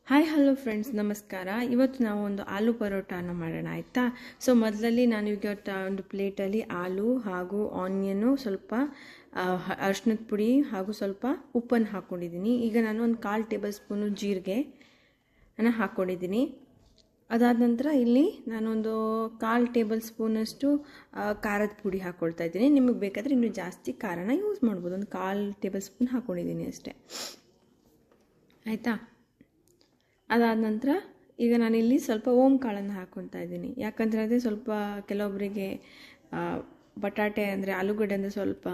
Hi hello friends, ನಮಸ್ಕಾರ. ಇವತ್ತು ನಾವು ಒಂದು ಆಲೂ ಪರೋಟಾನ ಮಾಡೋಣ, ಆಯಿತಾ? ಸೊ ಮೊದಲಲ್ಲಿ ನಾನು ಈಗ ಒಂದು ಪ್ಲೇಟಲ್ಲಿ ಆಲೂ ಹಾಗೂ ಆನಿಯನ್ನು, ಸ್ವಲ್ಪ ಅರಿಶಿನದ ಪುಡಿ ಹಾಗೂ ಸ್ವಲ್ಪ ಉಪ್ಪನ್ನು ಹಾಕ್ಕೊಂಡಿದ್ದೀನಿ. ಈಗ ನಾನು ಒಂದು 1/4 ಟೇಬಲ್ ಸ್ಪೂನು ಜೀರಿಗೆ ಹಾಕ್ಕೊಂಡಿದ್ದೀನಿ. ಅದಾದ ನಂತರ ಇಲ್ಲಿ ನಾನೊಂದು 1/4 ಟೇಬಲ್ ಸ್ಪೂನಷ್ಟು ಖಾರದ ಪುಡಿ ಹಾಕ್ಕೊಳ್ತಾ ಇದ್ದೀನಿ. ನಿಮಗೆ ಬೇಕಾದರೆ ಇನ್ನೂ ಜಾಸ್ತಿ ಖಾರನ ಯೂಸ್ ಮಾಡ್ಬೋದು. ಒಂದು 1/4 ಟೇಬಲ್ ಸ್ಪೂನ್ ಹಾಕ್ಕೊಂಡಿದ್ದೀನಿ ಅಷ್ಟೇ, ಆಯಿತಾ? ಅದಾದ ನಂತರ ಈಗ ನಾನಿಲ್ಲಿ ಸ್ವಲ್ಪ ಓಂ ಕಾಳನ್ನು ಹಾಕ್ಕೊತಾ ಇದ್ದೀನಿ. ಯಾಕಂತಂದರೆ ಸ್ವಲ್ಪ ಕೆಲವೊಬ್ಬರಿಗೆ ಬಟಾಟೆ ಅಂದರೆ ಆಲೂಗಡ್ಡೆ ಅಂದರೆ ಸ್ವಲ್ಪ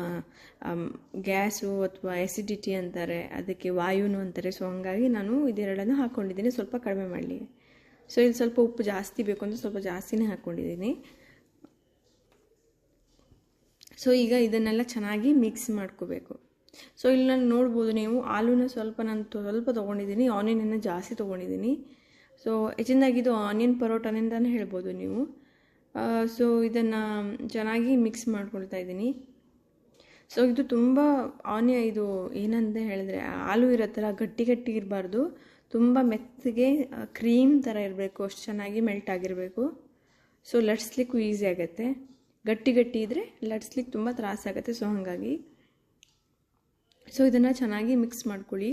ಗ್ಯಾಸು ಅಥವಾ ಎಸಿಡಿಟಿ ಅಂತಾರೆ, ಅದಕ್ಕೆ ವಾಯುನು ಅಂತಾರೆ. ಸೊ ಹಂಗಾಗಿ ನಾನು ಇದೆರಡನ್ನು ಹಾಕ್ಕೊಂಡಿದ್ದೀನಿ, ಸ್ವಲ್ಪ ಕಡಿಮೆ ಮಾಡಲಿ. ಸೊ ಇಲ್ಲಿ ಸ್ವಲ್ಪ ಉಪ್ಪು ಜಾಸ್ತಿ ಬೇಕು ಅಂದರೆ ಸ್ವಲ್ಪ ಜಾಸ್ತಿನೇ ಹಾಕ್ಕೊಂಡಿದ್ದೀನಿ. ಸೊ ಈಗ ಇದನ್ನೆಲ್ಲ ಚೆನ್ನಾಗಿ ಮಿಕ್ಸ್ ಮಾಡ್ಕೋಬೇಕು. ಸೊ ಇಲ್ಲಿ ನಾನು ನೋಡ್ಬೋದು, ನೀವು ಆಲೂನ ಸ್ವಲ್ಪ ತೊಗೊಂಡಿದ್ದೀನಿ, ಆನಿಯನನ್ನು ಜಾಸ್ತಿ ತೊಗೊಂಡಿದ್ದೀನಿ. ಸೊ ಹೆಚ್ಚಿನದಾಗಿದ್ದು ಆನಿಯನ್ ಪರೋಟಾನಿಂದನೇ ಹೇಳ್ಬೋದು ನೀವು. ಸೊ ಇದನ್ನು ಚೆನ್ನಾಗಿ ಮಿಕ್ಸ್ ಮಾಡ್ಕೊಳ್ತಾ ಇದ್ದೀನಿ. ಸೊ ಇದು ತುಂಬ ಇದು ಏನಂತ ಹೇಳಿದ್ರೆ, ಆಲೂ ಇರೋ ಗಟ್ಟಿ ಗಟ್ಟಿ ಇರಬಾರ್ದು, ತುಂಬ ಮೆತ್ತಗೆ ಕ್ರೀಮ್ ಥರ ಇರಬೇಕು, ಅಷ್ಟು ಚೆನ್ನಾಗಿ ಮೆಲ್ಟ್ ಆಗಿರಬೇಕು. ಸೊ ಲಟ್ಸ್ಲಿಕ್ಕೂ ಈಸಿ ಆಗುತ್ತೆ. ಗಟ್ಟಿ ಗಟ್ಟಿ ಇದ್ದರೆ ಲಟ್ಸ್ಲಿಕ್ಕೆ ತುಂಬ ತ್ರಾಸಾಗುತ್ತೆ. ಸೊ ಹಾಗಾಗಿ ಸೊ ಇದನ್ನು ಚೆನ್ನಾಗಿ ಮಿಕ್ಸ್ ಮಾಡ್ಕೊಳ್ಳಿ.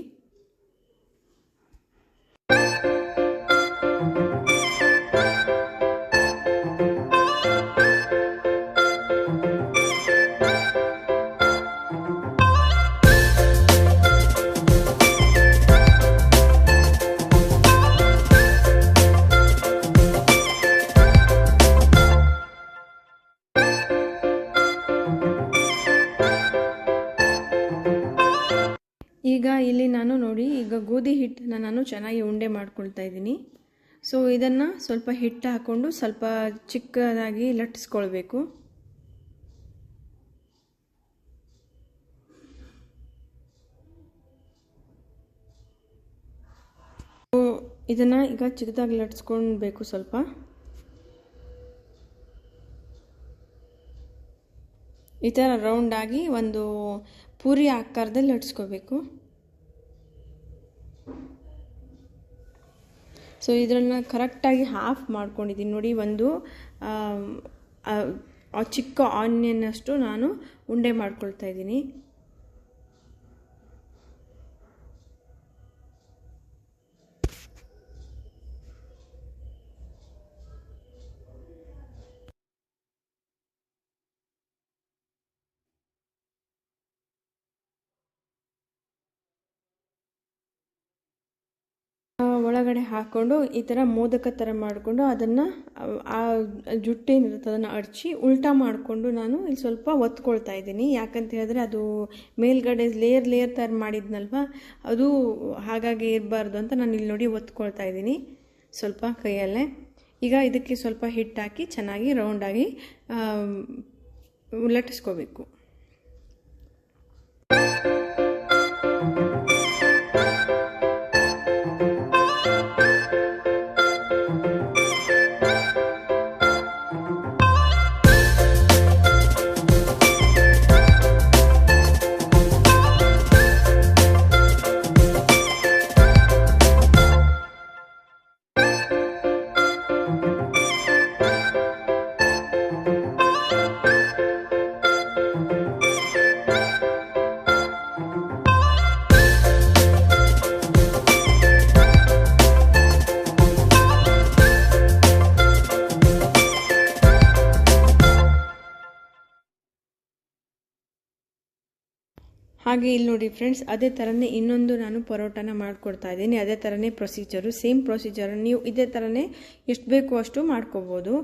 ಈಗ ಇಲ್ಲಿ ನಾನು ನೋಡಿ, ಈಗ ಗೋಧಿ ಹಿಟ್ಟನ್ನು ನಾನು ಚೆನ್ನಾಗಿ ಉಂಡೆ ಮಾಡ್ಕೊಳ್ತಾ ಇದ್ದೀನಿ. ಸೊ ಇದನ್ನು ಸ್ವಲ್ಪ ಹಿಟ್ಟು ಹಾಕ್ಕೊಂಡು ಸ್ವಲ್ಪ ಚಿಕ್ಕದಾಗಿ ಲಟ್ಟಿಸ್ಕೊಳ್ಬೇಕು. ಇದನ್ನು ಈಗ ಚಿಕ್ಕದಾಗಿ ಲಟ್ಟಿಸ್ಕೊಳ್ಬೇಕು. ಸ್ವಲ್ಪ ಈ ಥರ ರೌಂಡಾಗಿ ಒಂದು ಪೂರಿ ಆಕಾರದಲ್ಲಿ ಲಟ್ಟಿಸ್ಕೋಬೇಕು. ಸೊ ಇದನ್ನು ಕರೆಕ್ಟಾಗಿ ಹಾಫ್ ಮಾಡ್ಕೊಂಡಿದ್ದೀನಿ ನೋಡಿ. ಒಂದು ಚಿಕ್ಕ ಆನಿಯನ್ನಷ್ಟು ನಾನು ಉಂಡೆ ಮಾಡ್ಕೊಳ್ತಾ ಇದ್ದೀನಿ. ಒಳಗಡೆ ಹಾಕ್ಕೊಂಡು ಈ ಥರ ಮೋದಕ ಥರ ಮಾಡಿಕೊಂಡು ಅದನ್ನು ಆ ಜುಟ್ಟೇನಿರುತ್ತೆ ಅದನ್ನು ಅಡಚಿ ಉಲ್ಟಾ ಮಾಡಿಕೊಂಡು ನಾನು ಇಲ್ಲಿ ಸ್ವಲ್ಪ ಒತ್ಕೊಳ್ತಾ ಇದ್ದೀನಿ. ಯಾಕಂತ ಹೇಳಿದ್ರೆ ಅದು ಮೇಲ್ಗಡೆ ಲೇಯರ್ ಥರ ಮಾಡಿದ್ನಲ್ವ, ಅದು ಹಾಗಾಗಿ ಇರಬಾರ್ದು ಅಂತ ನಾನು ಇಲ್ಲಿ ನೋಡಿ ಒತ್ಕೊಳ್ತಾ ಇದ್ದೀನಿ ಸ್ವಲ್ಪ ಕೈಯಲ್ಲೇ. ಈಗ ಇದಕ್ಕೆ ಸ್ವಲ್ಪ ಹಿಟ್ಟು ಹಾಕಿ ಚೆನ್ನಾಗಿ ರೌಂಡಾಗಿ ಲಟ್ಟಿಸ್ಕೋಬೇಕು. ಹಾಗೆ ಇಲ್ಲಿ ನೋಡಿ ಫ್ರೆಂಡ್ಸ್, ಅದೇ ಥರನೇ ಇನ್ನೊಂದು ನಾನು ಪರೋಟಾನ ಮಾಡಿಕೊಡ್ತಾ ಇದ್ದೀನಿ. ಅದೇ ಥರನೇ ಪ್ರೊಸೀಜರು, ಸೇಮ್ ಪ್ರೊಸೀಜರ್. ನೀವು ಇದೇ ಥರನೇ ಎಷ್ಟು ಬೇಕು ಅಷ್ಟು ಮಾಡ್ಕೋಬೋದು.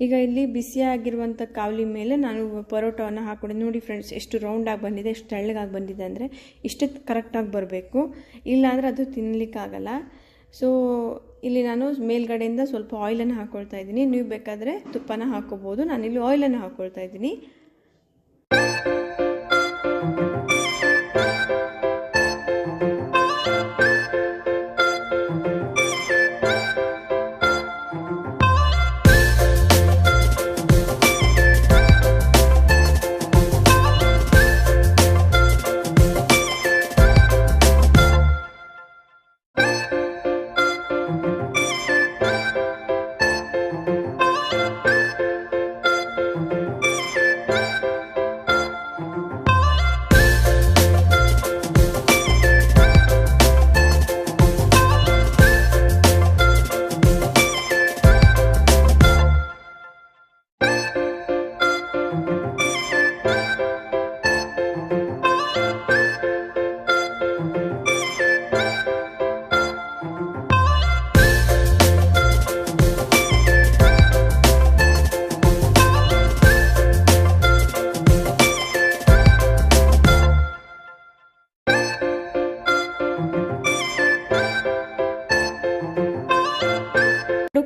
ಈಗ ಇಲ್ಲಿ ಬಿಸಿಯಾಗಿರುವಂಥ ಕಾವಲಿ ಮೇಲೆ ನಾನು ಪರೋಟವನ್ನು ಹಾಕ್ಕೊಂಡು ನೋಡಿ ಫ್ರೆಂಡ್ಸ್, ಎಷ್ಟು ರೌಂಡಾಗಿ ಬಂದಿದೆ, ಎಷ್ಟು ತೆಳ್ಳಗಾಗಿ ಬಂದಿದೆ ಅಂದರೆ ಇಷ್ಟೇ ಕರೆಕ್ಟಾಗಿ ಬರಬೇಕು, ಇಲ್ಲಾಂದರೆ ಅದು ತಿನ್ನಲಿಕ್ಕಾಗಲ್ಲ. ಸೊ ಇಲ್ಲಿ ನಾನು ಮೇಲ್ಗಡೆಯಿಂದ ಸ್ವಲ್ಪ ಆಯಿಲನ್ನು ಹಾಕ್ಕೊಳ್ತಾ ಇದ್ದೀನಿ. ನೀವು ಬೇಕಾದರೆ ತುಪ್ಪನ ಹಾಕ್ಕೋಬೋದು, ನಾನಿಲ್ಲಿ ಆಯಿಲನ್ನು ಹಾಕ್ಕೊಳ್ತಾ ಇದ್ದೀನಿ.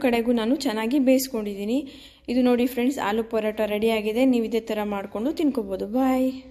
ಕಡೆಗೂ ನಾನು ಚೆನ್ನಾಗಿ ಬೇಯಿಸ್ಕೊಂಡಿದ್ದೀನಿ. ಇದು ನೋಡಿ ಫ್ರೆಂಡ್ಸ್, ಆಲೂ ಪರೋಟ ರೆಡಿ ಆಗಿದೆ. ನೀವು ಇದೇ ಥರ ಮಾಡಿಕೊಂಡು ತಿನ್ಕೋಬೋದು. ಬಾಯ್.